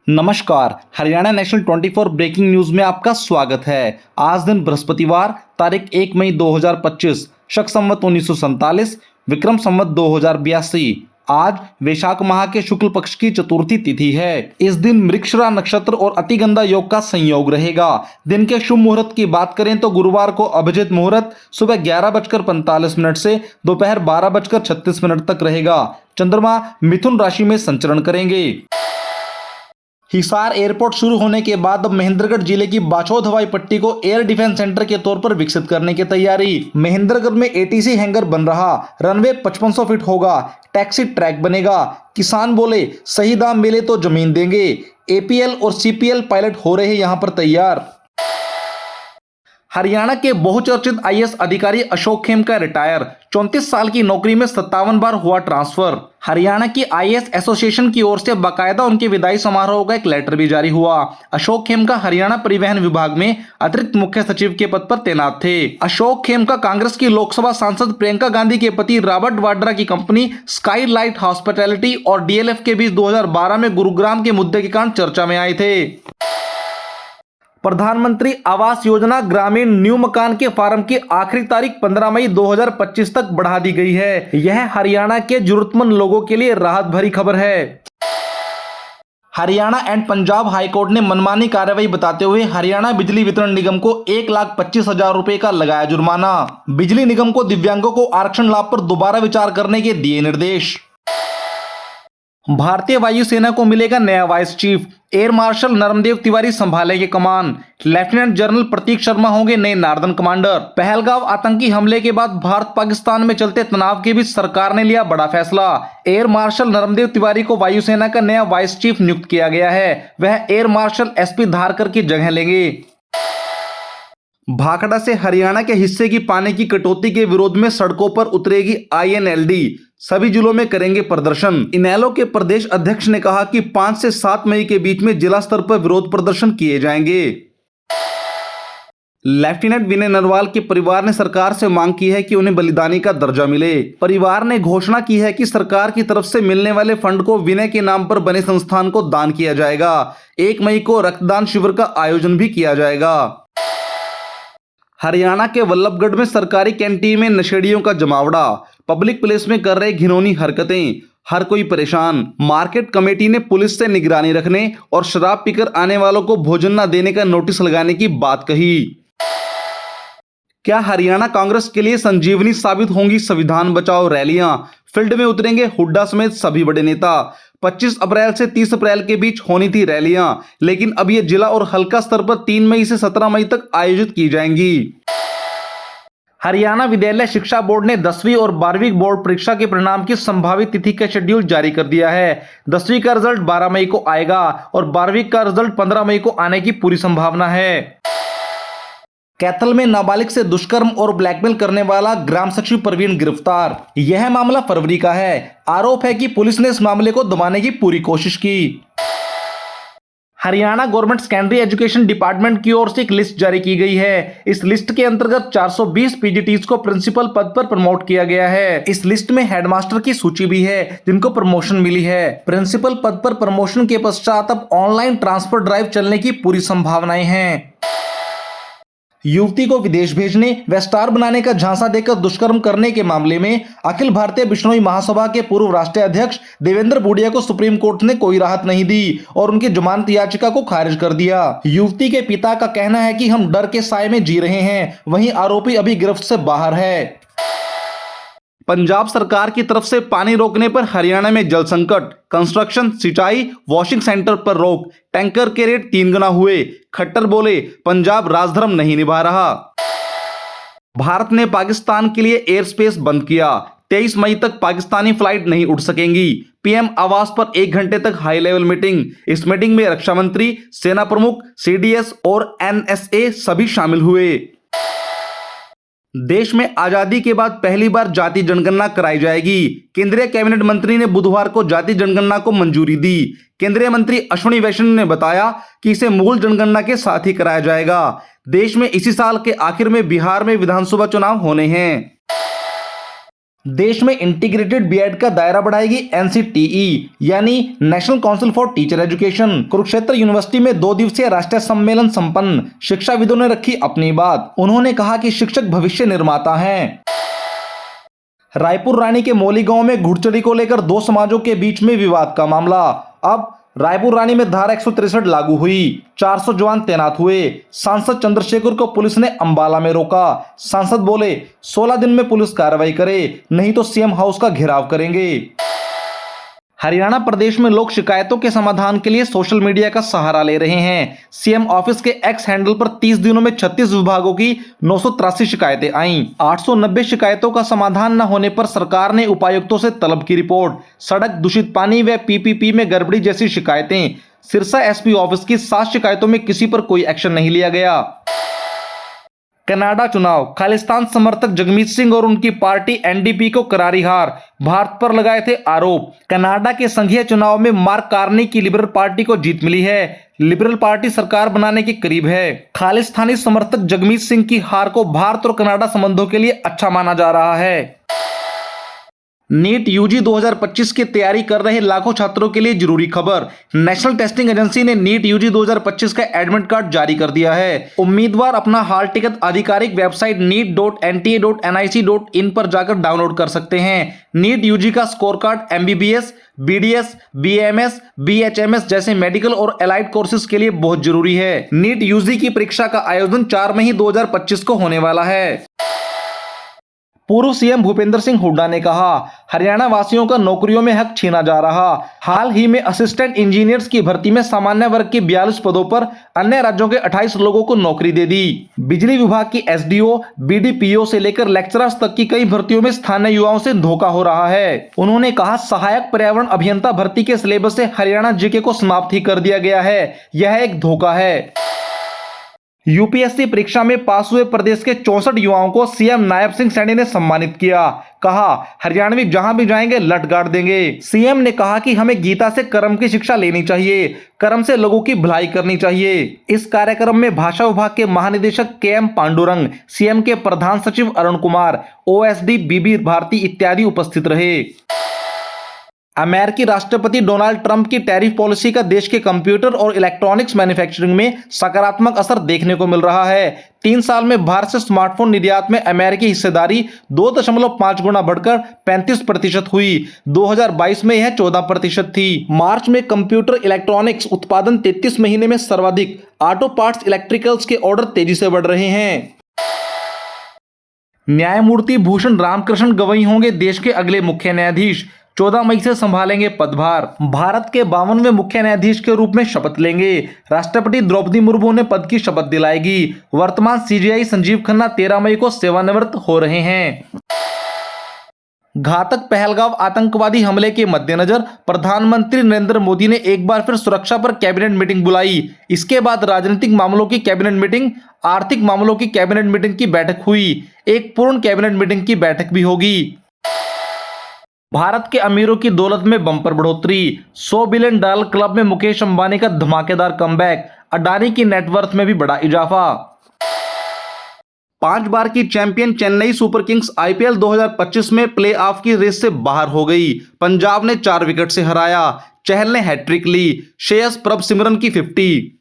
नमस्कार। Haryana national 24 breaking news में आपका स्वागत है। आज दिन बृहस्पतिवार तारीख 1 मई 2025 शक संवत 1947 विक्रम संवत 2082। आज वैशाख माह के शुक्ल पक्ष की चतुर्थी तिथि है। इस दिन मृगशिरा नक्षत्र और अतिगंधा योग का संयोग रहेगा। दिन के शुभ मुहूर्त की बात करें तो गुरुवार को अभिजित मुहूर्त सुबह 11:45 से दोपहर 12:36 तक रहेगा। चंद्रमा मिथुन राशि में संचरण करेंगे। हिसार एयरपोर्ट शुरू होने के बाद अब महेंद्रगढ़ जिले की बाछौद हवाई पट्टी को एयर डिफेंस सेंटर के तौर पर विकसित करने की तैयारी। महेंद्रगढ़ में एटीसी हैंगर बन रहा, रनवे 5500 फीट होगा, टैक्सी ट्रैक बनेगा। किसान बोले सही दाम मिले तो जमीन देंगे। एपीएल और सीपीएल पायलट हो रहे यहां पर तैयार। हरियाणा के बहुचर्चित आईएएस अधिकारी अशोक खेमका रिटायर, 34 साल की नौकरी में 57 बार हुआ ट्रांसफर। हरियाणा की आईएएस एसोसिएशन की ओर से बाकायदा उनके विदाई समारोह का एक लेटर भी जारी हुआ। अशोक खेमका हरियाणा परिवहन विभाग में अतिरिक्त मुख्य सचिव के पद पर तैनात थे। अशोक खेमका कांग्रेस की लोकसभा सांसद प्रियंका गांधी के पति रॉबर्ट वाड्रा की कंपनी स्काई लाइट हॉस्पिटैलिटी और डीएलएफ के बीच 2012 में गुरुग्राम के मुद्दे के कारण चर्चा में आए थे। प्रधानमंत्री आवास योजना ग्रामीण न्यू मकान के फार्म की आखिरी तारीख 15 मई 2025 तक बढ़ा दी गई है। यह हरियाणा के जरूरतमंद लोगों के लिए राहत भरी खबर है। हरियाणा एंड पंजाब हाईकोर्ट ने मनमानी कार्रवाई बताते हुए हरियाणा बिजली वितरण निगम को 1,25,000 रुपए का लगाया जुर्माना। बिजली निगम को दिव्यांगों को आरक्षण लाभ पर दोबारा विचार करने के दिए निर्देश। भारतीय वायुसेना को मिलेगा नया vice chief, air marshal Narmadev Tiwari संभालेंगे कमान। लेफ्टिनेंट जनरल प्रतीक शर्मा होंगे नए नार्दर्न कमांडर। पहलगांव आतंकी हमले के बाद भारत पाकिस्तान में चलते तनाव के बीच सरकार ने लिया बड़ा फैसला। एयर मार्शल नरमदेव तिवारी को वायुसेना का नया वाइस चीफ नियुक्त किया गया है। वह एयर मार्शल एसपी धारकर की जगह लेंगे। भाखड़ा से हरियाणा के हिस्से की पानी की कटौती के विरोध में सड़कों पर उतरेगी आईएनएलडी। सभी जिलों में करेंगे प्रदर्शन। इनेलो के प्रदेश अध्यक्ष ने कहा कि 5 से 7 मई के बीच में जिला स्तर पर विरोध प्रदर्शन किए जाएंगे। लेफ्टिनेंट विनय नरवाल के परिवार ने सरकार से मांग की है कि उन्हें बलिदानी का दर्जा मिले। परिवार ने घोषणा की है कि सरकार की तरफ से मिलने वाले फंड को विनय के नाम पर बने संस्थान को दान किया जाएगा। 1 मई को रक्तदान शिविर का आयोजन भी किया जाएगा। हरियाणा के वल्लभगढ़ में सरकारी कैंटीन में नशेड़ियों का जमावड़ा, पब्लिक प्लेस में कर रहे घिनौनी हरकतें, हर कोई परेशान। मार्केट कमेटी ने पुलिस से निगरानी रखने और शराब पीकर आने वालों को भोजन न देने का नोटिस लगाने की बात कही। क्या हरियाणा कांग्रेस के लिए संजीवनी साबित होंगी संविधान बचाओ रैलियां? फील्ड में उतरेंगे हुड्डा समेत सभी बड़े नेता। 25 अप्रैल से 30 अप्रैल के बीच होनी थी रैलियां, लेकिन अब ये जिला और हल्का स्तर पर 3 मई से 17 मई तक आयोजित की जाएंगी। हरियाणा विद्यालय शिक्षा बोर्ड ने 10वीं और 12वीं बोर्ड परीक्षा के परिणाम की संभावित तिथि का शेड्यूल जारी कर दिया है। 10वीं का रिजल्ट 12 मई को आएगा और 12वीं का रिजल्ट 15 मई को आने की पूरी संभावना है। कैथल में नाबालिग से दुष्कर्म और ब्लैकमेल करने वाला ग्राम सचिव प्रवीण गिरफ्तार। यह मामला फरवरी का है। आरोप है कि पुलिस ने इस मामले को दबाने की पूरी कोशिश की। Haryana government secondary education department की ओर से एक लिस्ट जारी की गई है। इस लिस्ट के अंतर्गत 420 पीजीटीज को प्रिंसिपल पद पर प्रमोट किया गया है। इस लिस्ट में हेडमास्टर की सूची भी है जिनको प्रमोशन मिली है। प्रिंसिपल पद पर प्रमोशन के पश्चात अब ऑनलाइन ट्रांसफर ड्राइव चलने की पूरी संभावनाएं हैं। युवती को विदेश भेजने व स्टार बनाने का झांसा देकर दुष्कर्म करने के मामले में अखिल भारतीय बिश्नोई महासभा के पूर्व राष्ट्रीय अध्यक्ष देवेंद्र बूडिया को सुप्रीम कोर्ट ने कोई राहत नहीं दी और उनकी जमानत याचिका को खारिज कर दिया। युवती के पिता का कहना है कि हम डर के साए में जी रहे हैं, वहीं आरोपी अभी गिरफ्त से बाहर है। पंजाब सरकार की तरफ से पानी रोकने पर हरियाणा में जल संकट, कंस्ट्रक्शन, सिंचाई, वॉशिंग सेंटर पर रोक, टैंकर के रेट 3 गुना हुए। खट्टर बोले पंजाब राजधर्म नहीं निभा रहा। भारत ने पाकिस्तान के लिए एयर स्पेस बंद किया। 23 मई तक पाकिस्तानी फ्लाइट नहीं उड़ सकेंगी। पीएम आवास पर 1 घंटे तक हाई लेवल मीटिंग। इस मीटिंग में रक्षा मंत्री, सेना प्रमुख, सीडीएस और एनएसए सभी शामिल हुए। देश में आजादी के बाद पहली बार जाति जनगणना कराई जाएगी। केंद्रीय कैबिनेट मंत्री ने बुधवार को जाति जनगणना को मंजूरी दी। केंद्रीय मंत्री अश्विनी वैष्णव ने बताया कि इसे मूल जनगणना के साथ ही कराया जाएगा। देश में इसी साल के आखिर में बिहार में विधानसभा चुनाव होने हैं। देश में इंटीग्रेटेड बीएड का दायरा बढ़ाएगी एनसीटीई यानी national council for teacher education. Kurukshetra university में 2 दिवसीय राष्ट्रीय सम्मेलन संपन्न। शिक्षाविदों ने रखी अपनी बात। उन्होंने कहा कि शिक्षक भविष्य निर्माता हैं। रायपुर रानी के मौली गांव में घुड़चढ़ी को लेकर 2 समाजों के बीच में विवाद का मामला। अब रायपुर रानी में धारा 163 लागू हुई। 400 जवान तैनात हुए। सांसद चंद्रशेखर को पुलिस ने अंबाला में रोका। सांसद बोले 16 दिन में पुलिस कार्रवाई करे, नहीं तो सीएम हाउस का घेराव करेंगे। हरियाणा प्रदेश में लोग शिकायतों के समाधान के लिए सोशल मीडिया का सहारा ले रहे हैं। सीएम ऑफिस के एक्स हैंडल पर 30 दिनों में 36 विभागों की 983 शिकायतें आईं। 890 शिकायतों का समाधान न होने पर सरकार ने उपायुक्तों से तलब की रिपोर्ट। सड़क, दूषित पानी व पीपीपी में गड़बड़ी जैसी शिकायतें। सिरसा एसपी ऑफिस की 7 शिकायतों में किसी पर कोई एक्शन नहीं लिया गया। कनाडा चुनाव, खालिस्तान समर्थक जगमीत सिंह और उनकी पार्टी एनडीपी को करारी हार। भारत पर लगाए थे आरोप। कनाडा के संघीय चुनाव में मार्क कार्नी की लिबरल पार्टी को जीत मिली है। लिबरल पार्टी सरकार बनाने के करीब है। खालिस्तानी समर्थक जगमीत सिंह की हार को भारत और कनाडा संबंधों के लिए अच्छा माना जा रहा है। नीट यूजी 2025 की तैयारी कर रहे लाखों छात्रों के लिए जरूरी खबर। नेशनल टेस्टिंग एजेंसी ने नीट यूजी 2025 का एडमिट कार्ड जारी कर दिया है। उम्मीदवार अपना हाल टिकट आधिकारिक वेबसाइट neet.nta.nic.in पर जाकर डाउनलोड कर सकते हैं। नीट यूजी का score card MBBS, BDS, BMS, BHMS जैसे मेडिकल और एलाइड कोर्सेज के लिए बहुत जरूरी है। नीट यूजी की परीक्षा का आयोजन 4 मई 2025 को होने वाला है। पूर्व सीएम भूपेंद्र सिंह हुड्डा ने कहा, हरियाणा वासियों का नौकरियों में हक छीना जा रहा। हाल ही में असिस्टेंट इंजीनियर्स की भर्ती में सामान्य वर्ग के 42 पदों पर अन्य राज्यों के 28 लोगों को नौकरी दे दी। बिजली विभाग की एसडीओ, बीडीपीओ से लेकर लेक्चरर्स तक की कई भर्तियों में स्थानीय युवाओं से धोखा हो रहा है। उन्होंने कहा, सहायक पर्यावरण अभियंता भर्ती के सिलेबस से हरियाणा जीके को समाप्त ही कर दिया गया है। यह एक धोखा है। यूपीएससी परीक्षा में पास हुए प्रदेश के 64 युवाओं को सीएम नायब सिंह सैनी ने सम्मानित किया। कहा, हरियाणवी जहां भी जाएंगे लट गाड़ देंगे। सीएम ने कहा कि हमें गीता से कर्म की शिक्षा लेनी चाहिए, कर्म से लोगों की भलाई करनी चाहिए। इस कार्यक्रम में भाषा विभाग के महानिदेशक केएम पांडुरंग, सीएम के प्रधान सचिव अरुण कुमार, ओएसडी बीबी भारती इत्यादि उपस्थित रहे। अमेरिकी राष्ट्रपति डोनाल्ड ट्रंप की टैरिफ पॉलिसी का देश के कंप्यूटर और इलेक्ट्रॉनिक्स मैन्युफैक्चरिंग में सकारात्मक असर देखने को मिल रहा है। 3 साल में भारत से स्मार्टफोन निर्यात में अमेरिकी हिस्सेदारी 2.5 गुना बढ़कर 35% हुई। 2022 में यह 14% थी। मार्च में कंप्यूटर इलेक्ट्रॉनिक्स उत्पादन 33 महीने में सर्वाधिक। ऑटो पार्ट्स, इलेक्ट्रिकल्स के ऑर्डर तेजी से बढ़ रहे हैं। न्यायमूर्ति भूषण रामकृष्ण गवई होंगे देश के अगले मुख्य न्यायाधीश। 14 मई से संभालेंगे पदभार। भारत के 52वें मुख्य न्यायाधीश के रूप में शपथ लेंगे। राष्ट्रपति द्रौपदी मुर्मू ने पद की शपथ दिलाएगी। वर्तमान सीजेआई संजीव खन्ना 13 मई को सेवानिवृत्त हो रहे हैं। घातक पहलगाम आतंकवादी हमले के मद्देनजर प्रधानमंत्री नरेंद्र मोदी ने एक बार फिर सुरक्षा पर कैबिनेट मीटिंग बुलाई। इसके बाद राजनीतिक मामलों की कैबिनेट मीटिंग, आर्थिक मामलों की कैबिनेट मीटिंग की बैठक हुई। एक पूर्ण कैबिनेट मीटिंग की बैठक भी होगी। भारत के अमीरों की दौलत में बम्पर बढ़ोतरी। $100 बिलियन क्लब में मुकेश अंबानी का धमाकेदार कमबैक। अडानी की नेटवर्थ में भी बड़ा इजाफा। 5 बार की champion Chennai super Kings IPL 2025 में प्लेऑफ की रेस से बाहर हो गई। पंजाब ने 4 विकेट से हराया। चहल ने हैट्रिक ली। श्रेयस प्रभसिमरन की 50।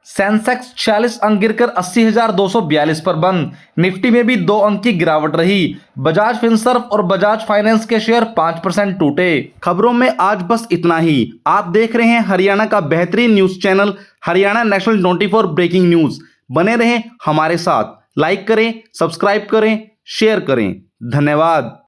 सेंसेक्स 46 अंक गिरकर 80,242 पर बंद। निफ्टी में भी 2 अंक की गिरावट रही। बजाज फिनसर्व और बजाज फाइनेंस के शेयर 5% टूटे। खबरों में आज बस इतना ही। आप देख रहे हैं हरियाणा का बेहतरीन news channel Haryana national 24 breaking news. बने रहें हमारे साथ। लाइक करें, सब्सक्राइब करें, शेयर करें। धन्यवाद।